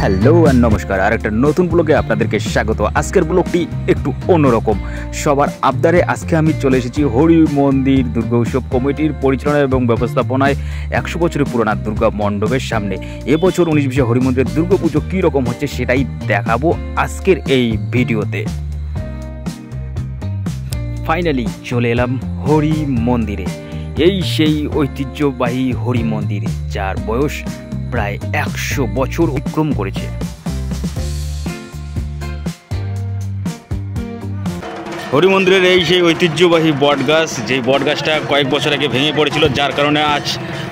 Hello আর নমস্কার, আর একটা নতুন ব্লগে আপনাদেরকে স্বাগত। আজকের ব্লগটি একটু অন্যরকম, সবার আবদারে আজকে আমি চলে এসেছি হরি মন্দির দুর্গা উৎসব কমিটির পরিচালনা এবং ব্যবস্থাপনায় 100 বছরের পুরোনো দুর্গা মণ্ডপের সামনে। এবছর 19 হরি মন্দিরের দুর্গা পুজো কীরকম হচ্ছে সেটাই দেখাবো আজকের এই ভিডিওতে। ফাইনালি চলে এলাম হরি মন্দিরে। এই সেই ঐতিহ্যবাহী হরি মন্দির, যার বয়স প্রায় 100 বছর অতিক্রম করেছে। হরি মন্দিরের এই সেই ঐতিহ্যবাহী বটগাছ, যেই বটগাছটা কয়েক বছর আগে ভেঙে পড়েছিল, যার কারণে আজ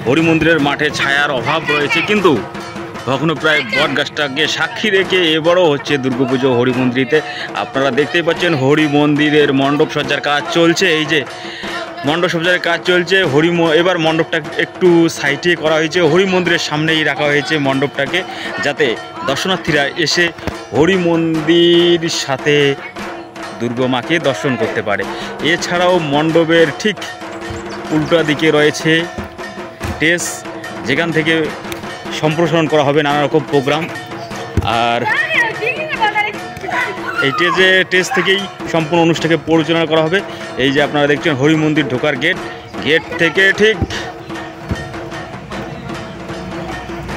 হরি মন্দিরের মাঠে ছায়ার অভাব রয়েছে। কিন্তু তখনও প্রায় বটগাছটাকে সাক্ষী রেখে এবারও হচ্ছে দুর্গাপুজো হরি মন্দিরেতে। আপনারা দেখতেই পাচ্ছেন হরি মন্দিরের মণ্ডপ সজ্জার কাজ চলছে। এই যে মণ্ডপ সজ্জার কাজ চলছে, এবার মণ্ডপটা একটু সাইডে করা হয়েছে, হরি মন্দিরের সামনেই রাখা হয়েছে মণ্ডপটাকে, যাতে দর্শনার্থীরা এসে হরি মন্দির সাথে দুর্গা মাকে দর্শন করতে পারে। এছাড়াও মণ্ডপের ঠিক উল্টা দিকে রয়েছে স্টেজ, যেখান থেকে সম্প্রসারণ করা হবে নানা রকম প্রোগ্রাম। আর এই স্টেজ থেকেই সম্পূর্ণ অনুষ্ঠানকে পরিচালনা করা হবে। এই যে আপনারা দেখছেন হরি মন্দির ঢোকার গেট থেকে ঠিক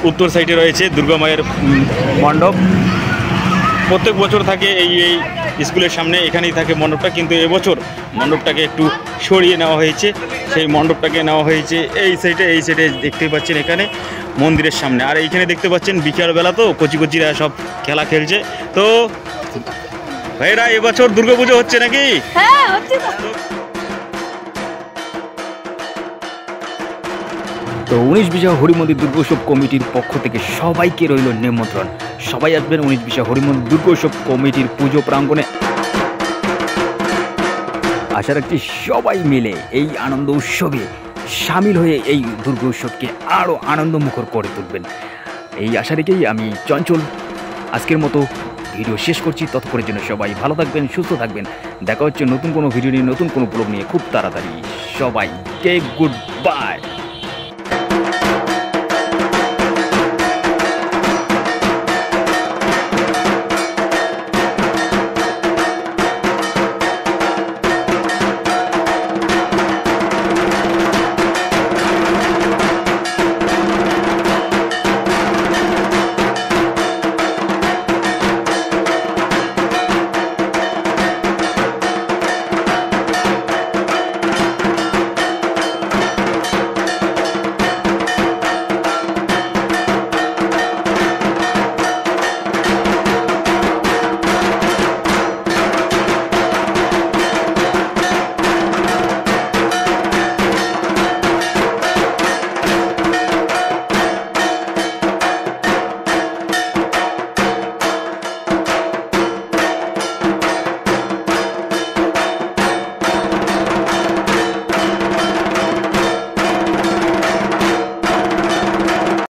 উত্তর সাইডে রয়েছে দুর্গা মায়ের মণ্ডপ। প্রত্যেক বছর থাকে এই স্কুলের সামনে, এখানেই থাকে মণ্ডপটা, কিন্তু এবছর মণ্ডপটাকে একটু সরিয়ে নেওয়া হয়েছে। সেই মণ্ডপটাকে নেওয়া হয়েছে এই সাইডে দেখতে পাচ্ছেন এখানে মন্দিরের সামনে। আর এইখানে দেখতে পাচ্ছেন বিকালবেলা তো কচিরা সব খেলা খেলছে। তো ভাইরা, এবছর দুর্গাপুজো হচ্ছে নাকি? হ্যাঁ, হচ্ছে। তো 19 হরি মন্দির দুর্গা উৎসব কমিটির পক্ষ থেকে সবাইকে রইল নিমন্ত্রণ। সবাই আসবেন 19 হরি মন্দির দুর্গা উৎসব কমিটির পুজো প্রাঙ্গণে। আশা রাখছি সবাই মিলে এই আনন্দ উৎসবে সামিল হয়ে এই দুর্গা উৎসবকে আরও আনন্দমুখর করে তুলবেন, এই আশা রেখেই আমি চঞ্চল আজকের মতো ভিডিও শেষ করছি। ততক্ষণের জন্য সবাই ভালো থাকবেন, সুস্থ থাকবেন। দেখা হচ্ছে নতুন কোনো ভিডিও নিয়ে, নতুন কোনো ব্লগ নিয়ে খুব তাড়াতাড়ি। সবাইকে গুড বাই।